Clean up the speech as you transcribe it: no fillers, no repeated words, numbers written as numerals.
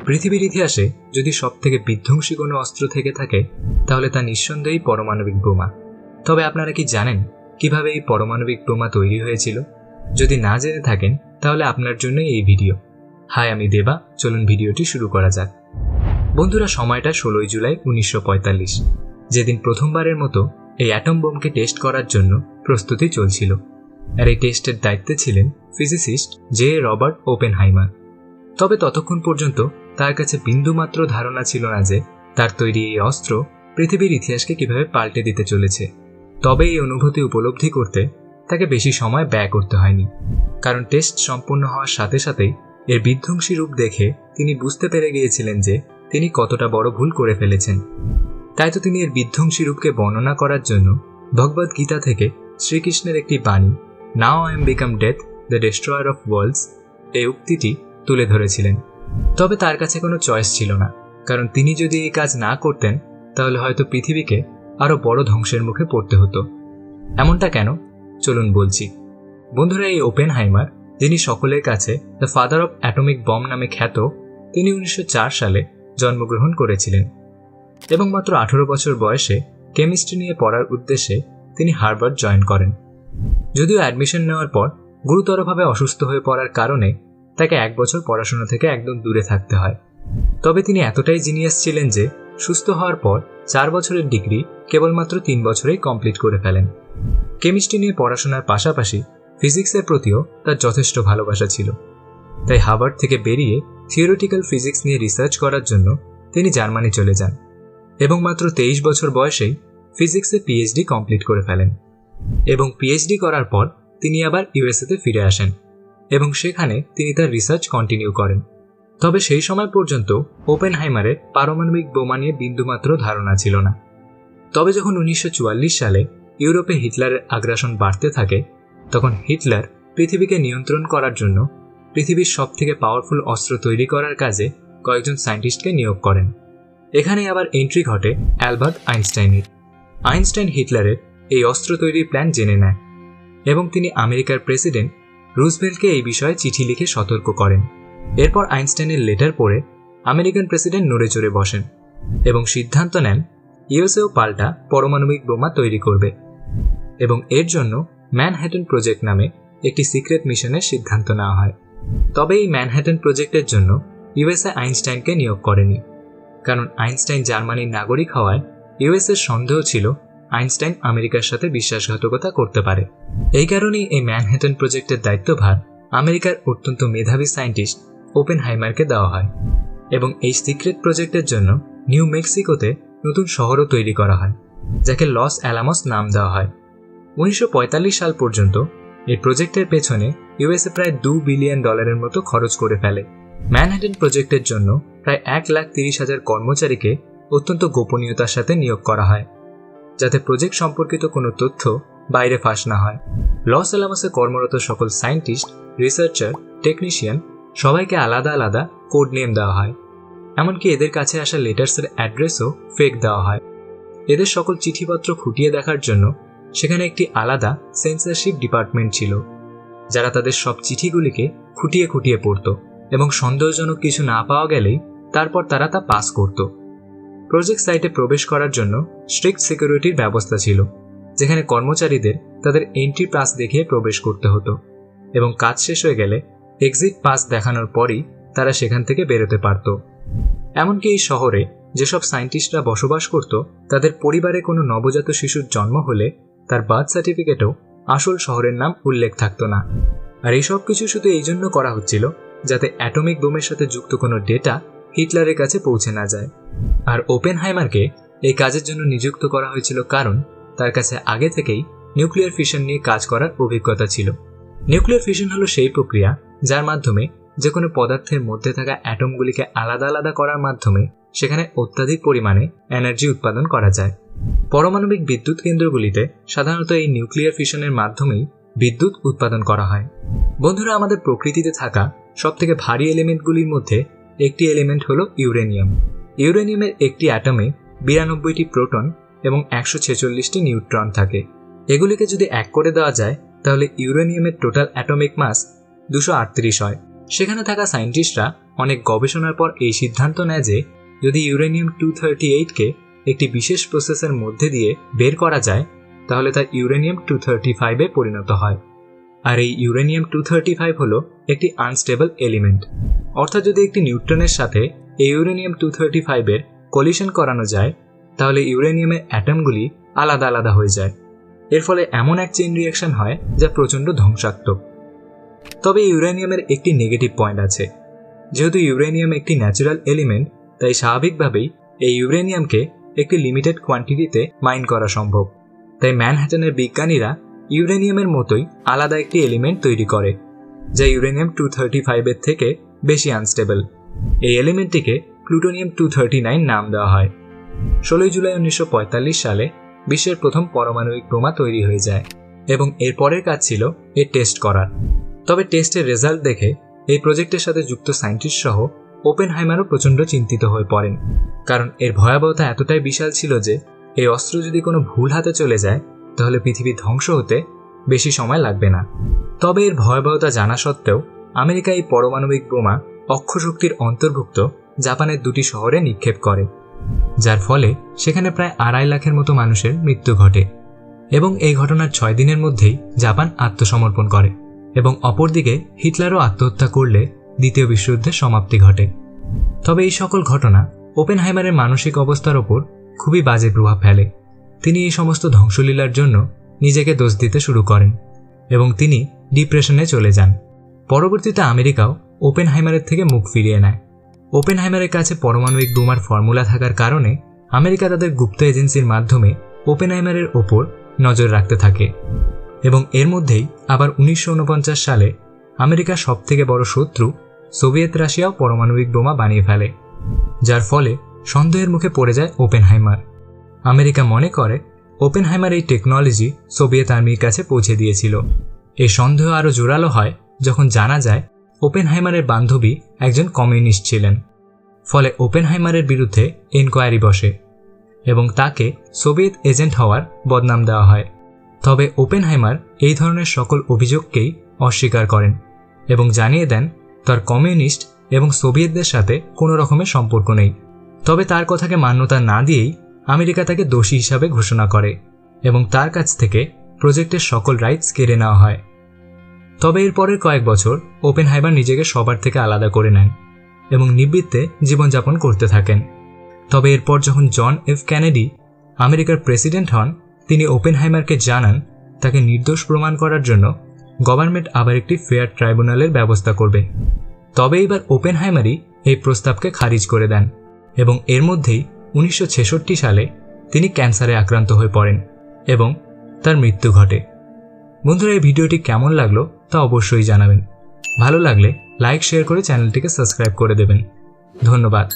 পৃথিবীর ইতিহাসে যদি সবথেকে বিধ্বংসী কোনো অস্ত্র থেকে থাকে তাহলে তা নিঃসন্দেহেই পারমাণবিক বোমা। তবে আপনারা কি জানেন কিভাবে এই পারমাণবিক বোমা তৈরি হয়েছিল? যদি না জেনে থাকেন তাহলে আপনার জন্যই এই ভিডিও। হাই, আমি দেবা। চলুন ভিডিওটি শুরু করা যাক। বন্ধুরা, সময়টা 16 জুলাই 1945, যেদিন প্রথমবারের মতো এই অ্যাটম বোমকে টেস্ট করার জন্য প্রস্তুতি চলছিল। আর এই টেস্টের দায়িত্বে ছিলেন ফিজিসিস্ট জে রবার্ট ওপেনহাইমার। তবে ততক্ষণ পর্যন্ত তার কাছে বিন্দুমাত্র ধারণা ছিল না যে তার তৈরি এই অস্ত্র পৃথিবীর ইতিহাসকে কিভাবে পাল্টে দিতে চলেছে। তবে এই অনুভূতি উপলব্ধি করতে তাকে বেশি সময় ব্যয় করতে হয়নি, কারণ টেস্ট সম্পূর্ণ হওয়ার সাথে সাথেই এর বিধ্বংসী রূপ দেখে তিনি বুঝতে পেরে গিয়েছিলেন যে তিনি কতটা বড় ভুল করে ফেলেছেন। তাই তো তিনি এর বিধ্বংসী রূপকে বর্ণনা করার জন্য ভগবদ গীতা থেকে শ্রীকৃষ্ণের একটি বাণী, now I am become death, the destroyer of worlds, এই উক্তিটি তুলে ধরেছিলেন। তবে তার কাছে কোনো চয়েস ছিল না, কারণ তিনি যদি এই কাজ না করতেন তাহলে হয়তো পৃথিবীকে আরও বড় ধ্বংসের মুখে পড়তে হতো। এমনটা কেন? চলুন বলছি। বন্ধুরা, এই ওপেনহাইমার, যিনি সকলের কাছে the father of atomic bomb নামে খ্যাত, তিনি 1904 সালে জন্মগ্রহণ করেছিলেন এবং মাত্র 18 বছর বয়সে কেমিস্ট্রি নিয়ে পড়ার উদ্দেশ্যে তিনি হার্ভার্ড জয়েন করেন। যদিও অ্যাডমিশন নেওয়ার পর গুরুতরভাবে অসুস্থ হয়ে পড়ার কারণে তাকে 1 বছর পড়াশোনা থেকে একদম দূরে থাকতে হয়। তবে তিনি এতটাই জিনিয়াস ছিলেন যে সুস্থ হওয়ার পর 4 বছরের ডিগ্রি কেবলমাত্র 3 বছরেই কমপ্লিট করে ফেলেন। কেমিস্ট্রি নিয়ে পড়াশোনার পাশাপাশি ফিজিক্সের প্রতিও তার যথেষ্ট ভালোবাসা ছিল। তাই হার্ভার্ড থেকে বেরিয়ে থিওরিটিক্যাল ফিজিক্স নিয়ে রিসার্চ করার জন্য তিনি জার্মানি চলে যান এবং মাত্র 23 বছর বয়সেই ফিজিক্সে পিএইচডি কমপ্লিট করে ফেলেন। এবং পিএইচডি করার পর তিনি আবার ইউএসএতে ফিরে আসেন এবং সেখানে তিনি তার রিসার্চ কন্টিনিউ করেন। তবে সেই সময় পর্যন্ত ওপেনহাইমারের পারমাণবিক বোমা নিয়ে বিন্দুমাত্র ধারণা ছিল না। তবে যখন 1944 সালে ইউরোপে হিটলারের আগ্রাসন বাড়তে থাকে, তখন হিটলার পৃথিবীকে নিয়ন্ত্রণ করার জন্য পৃথিবীর সবথেকে পাওয়ারফুল অস্ত্র তৈরি করার কাজে কয়েকজন সায়েন্টিস্টকে নিয়োগ করেন। এখানেই আবার এন্ট্রি ঘটে অ্যালবার্ট আইনস্টাইনের। আইনস্টাইন হিটলারের এই অস্ত্র তৈরির প্ল্যান জেনে নেয় এবং তিনি আমেরিকার প্রেসিডেন্ট রুজভেল্টকে এই বিষয়ে চিঠি লিখে সতর্ক করেন। এরপর আইনস্টাইনের লেটার পড়ে আমেরিকান প্রেসিডেন্ট নড়ে চড়ে বসেন এবং সিদ্ধান্ত নেন ইউএসএও পাল্টা পারমাণবিক বোমা তৈরি করবে এবং এর জন্য ম্যানহাটন প্রজেক্ট নামে একটি সিক্রেট মিশনের সিদ্ধান্ত নেওয়া হয়। তবে এই ম্যানহাটন প্রজেক্টের জন্য ইউএসএ আইনস্টাইনকে নিয়োগ করেনি, কারণ আইনস্টাইন জার্মানির নাগরিক হওয়ায় ইউএসএর সন্দেহ ছিল আইনস্টাইন আমেরিকার সাথে বিশ্বাসঘাতকতা করতে পারে। এই কারণেই এই ম্যানহাটন প্রজেক্টের দায়িত্বভার আমেরিকার অত্যন্ত মেধাবী সায়েন্টিস্ট ওপেনহাইমারকে দেওয়া হয় এবং এই সিক্রেট প্রজেক্টের জন্য নিউ মেক্সিকোতে নতুন শহরও তৈরি করা হয়, যাকে লস অ্যালামস নাম দেওয়া হয়। 1945 সাল পর্যন্ত এই প্রজেক্টের পেছনে ইউএসএ প্রায় $2 বিলিয়ন মতো খরচ করে ফেলে। ম্যানহাটন প্রজেক্টের জন্য প্রায় 1,30,000 কর্মচারীকে অত্যন্ত গোপনীয়তার সাথে নিয়োগ করা হয়, যাতে প্রজেক্ট সম্পর্কিত কোনো তথ্য বাইরে ফাঁস না হয়। লস অ্যালামসে কর্মরত সকল সায়েন্টিস্ট, রিসার্চার, টেকনিশিয়ান সবাইকে আলাদা আলাদা কোড নেম দেওয়া হয়। এমনকি এদের কাছে আসা লেটার্সের অ্যাড্রেসও ফেক দেওয়া হয়। এদের সকল চিঠিপত্র খুঁটিয়ে দেখার জন্য সেখানে একটি আলাদা সেন্সরশিপ ডিপার্টমেন্ট ছিল, যারা তাদের সব চিঠিগুলিকে খুঁটিয়ে খুঁটিয়ে পড়ত এবং সন্দেহজনক কিছু না পাওয়া গেলেই তারপর তারা তা পাস করত। প্রজেক্ট সাইটে প্রবেশ করার জন্য স্ট্রিক্ট সিকিউরিটির ব্যবস্থা ছিল, যেখানে কর্মচারীদের তাদের এন্ট্রি পাস দেখিয়ে প্রবেশ করতে হতো এবং কাজ শেষ হয়ে গেলে এক্সিট পাস দেখানোর পরই তারা সেখান থেকে বেরোতে পারত। এমনকি এই শহরে যেসব সায়েন্টিস্টরা বসবাস করত, তাদের পরিবারে কোনো নবজাত শিশুর জন্ম হলে তার বার্থ সার্টিফিকেটেও আসল শহরের নাম উল্লেখ থাকতো না। আর এইসব কিছু শুধু এই জন্য করা হচ্ছিল যাতে অ্যাটমিক বোমের সাথে যুক্ত কোনো ডেটা হিটলারের কাছে পৌঁছে না যায়। আর ওপেনহাইমারকে এই কাজের জন্য নিযুক্ত করা হয়েছিল কারণ তার কাছে আগে থেকেই নিউক্লিয়ার ফিশন নিয়ে কাজ করার অভিজ্ঞতা ছিল। নিউক্লিয়ার ফিশন হলো সেই প্রক্রিয়া যার মাধ্যমে যে কোনো পদার্থের মধ্যে থাকা অ্যাটমগুলিকে আলাদা আলাদা করার মাধ্যমে সেখানে অত্যাধিক পরিমাণে এনার্জি উৎপাদন করা যায়। পারমাণবিক বিদ্যুৎ কেন্দ্রগুলিতে সাধারণত এই নিউক্লিয়ার ফিশনের মাধ্যমেই বিদ্যুৎ উৎপাদন করা হয়। বন্ধুরা, আমাদের প্রকৃতিতে থাকা সবথেকে ভারী এলিমেন্টগুলির মধ্যে একটি এলিমেন্ট হলো ইউরেনিয়াম। ইউরেনিয়ামের একটি অ্যাটমে 92টি প্রোটন এবং 146টি নিউট্রন থাকে। এগুলিকে যদি এক করে দেওয়া যায় তাহলে ইউরেনিয়ামের টোটাল অ্যাটমিক মাস 238 হয়। সেখানে থাকা সায়েন্টিস্টরা অনেক গবেষণার পর এই সিদ্ধান্ত নেয় যে যদি ইউরেনিয়াম 238কে একটি বিশেষ প্রসেসের মধ্যে দিয়ে বের করা যায় তাহলে তা ইউরেনিয়াম 235-এ পরিণত হয়। আর এই ইউরেনিয়াম 235 হলো একটি আনস্টেবল এলিমেন্ট, অর্থাৎ যদি একটি নিউট্রনের সাথে এই ইউরেনিয়াম 235-এর কলিশন করানো যায় তাহলে ইউরেনিয়ামের অ্যাটমগুলি আলাদা আলাদা হয়ে যায়। এর ফলে এমন এক চেইন রিঅ্যাকশন হয় যা প্রচণ্ড ধ্বংসাত্মক। তবে ইউরেনিয়ামের একটি নেগেটিভ পয়েন্ট আছে। যেহেতু ইউরেনিয়াম একটি ন্যাচারাল এলিমেন্ট, তাই স্বাভাবিকভাবেই এই ইউরেনিয়ামকে একটি লিমিটেড কোয়ান্টিটিতে মাইন করা সম্ভব। তাই ম্যানহাটনের বিজ্ঞানীরা ইউরেনিয়ামের মতোই আলাদা একটি এলিমেন্ট তৈরি করে যা ইউরেনিয়াম 235-এর থেকে বেশি আনস্টেবল। এই এলিমেন্টটিকে প্লুটোনিয়াম 239 নাম দেওয়া হয়। 16 জুলাই 1945 সালে বিশ্বের প্রথম পারমাণবিক বোমা তৈরি হয়ে যায় এবং এর পরের কাজ ছিল এর টেস্ট করার। তবে টেস্টের রেজাল্ট দেখে এই প্রজেক্টের সাথে যুক্ত সায়েন্টিস্ট সহ ওপেনহাইমারও প্রচণ্ড চিন্তিত হয়ে পড়েন, কারণ এর ভয়াবহতা এতটাই বিশাল ছিল যে এই অস্ত্র যদি কোনো ভুল হাতে চলে যায় তাহলে পৃথিবী ধ্বংস হতে বেশি সময় লাগবে না। তবে এর ভয়াবহতা জানা সত্ত্বেও আমেরিকা এই পারমাণবিক বোমা অক্ষশক্তির অন্তর্ভুক্ত জাপানের 2টি শহরে নিক্ষেপ করে, যার ফলে সেখানে প্রায় 2.5 লাখের মতো মানুষের মৃত্যু ঘটে এবং এই ঘটনার 6 দিনের মধ্যেই জাপান আত্মসমর্পণ করে এবং অপরদিকে হিটলারও আত্মহত্যা করলে দ্বিতীয় বিশ্বযুদ্ধের সমাপ্তি ঘটে। তবে এই সকল ঘটনা ওপেনহাইমারের মানসিক অবস্থার ওপর খুবই বাজে প্রভাব ফেলে। তিনি এই সমস্ত ধ্বংসলীলার জন্য নিজেকে দোষ দিতে শুরু করেন এবং তিনি ডিপ্রেশনে চলে যান। পরবর্তীতে আমেরিকাও ওপেনহাইমারের থেকে মুখ ফিরিয়ে নেয়। ওপেনহাইমারের কাছে পারমাণবিক বোমার ফর্মুলা থাকার কারণে আমেরিকা তাদের গুপ্ত এজেন্সির মাধ্যমে ওপেনহাইমারের ওপর নজর রাখতে থাকে এবং এর মধ্যেই আবার 1949 সালে আমেরিকার সবথেকে বড় শত্রু সোভিয়েত রাশিয়াও পারমাণবিক বোমা বানিয়ে ফেলে, যার ফলে সন্দেহের মুখে পড়ে যায় ওপেনহাইমার। আমেরিকা মনে করে ওপেনহাইমার এই টেকনোলজি সোভিয়েত আর্মির কাছে পৌঁছে দিয়েছিল। এই সন্দেহ আরও জোরালো হয় যখন জানা যায় ওপেনহাইমারের বান্ধবী একজন কমিউনিস্ট ছিলেন। ফলে ওপেনহাইমারের বিরুদ্ধে এনকোয়ারি বসে এবং তাকে সোভিয়েত এজেন্ট হওয়ার বদনাম দেওয়া হয়। তবে ওপেনহাইমার এই ধরনের সকল অভিযোগকেই অস্বীকার করেন এবং জানিয়ে দেন তার কমিউনিস্ট এবং সোভিয়েতদের সাথে কোনো রকমের সম্পর্ক নেই। তবে তার কথাকে মান্যতা না দিয়েই আমেরিকা তাকে দোষী হিসাবে ঘোষণা করে এবং তার কাছ থেকে প্রজেক্টের সকল রাইটস কেড়ে নেওয়া হয়। তবে এর পরের কয়েক বছর ওপেনহাইমার নিজেকে সবার থেকে আলাদা করে নেন এবং নিবৃত্তে জীবনযাপন করতে থাকেন। তবে এরপর যখন জন এফ কেনেডি আমেরিকার প্রেসিডেন্ট হন, তিনি ওপেনহাইমারকে জানান তাকে নির্দোষ প্রমাণ করার জন্য গভর্নমেন্ট আবার একটি ফেয়ার ট্রাইব্যুনালের ব্যবস্থা করবে। তবে এইবার ওপেনহাইমারই এই প্রস্তাবকে খারিজ করে দেন এবং এর মধ্যেই 1966 সালে তিনি ক্যান্সারে আক্রান্ত হয়ে পড়েন এবং তার মৃত্যু ঘটে। বন্ধুরা, এই ভিডিওটি কেমন লাগলো তা অবশ্যই জানাবেন। ভালো লাগলে লাইক শেয়ার করে চ্যানেলটিকে সাবস্ক্রাইব করে দেবেন। ধন্যবাদ।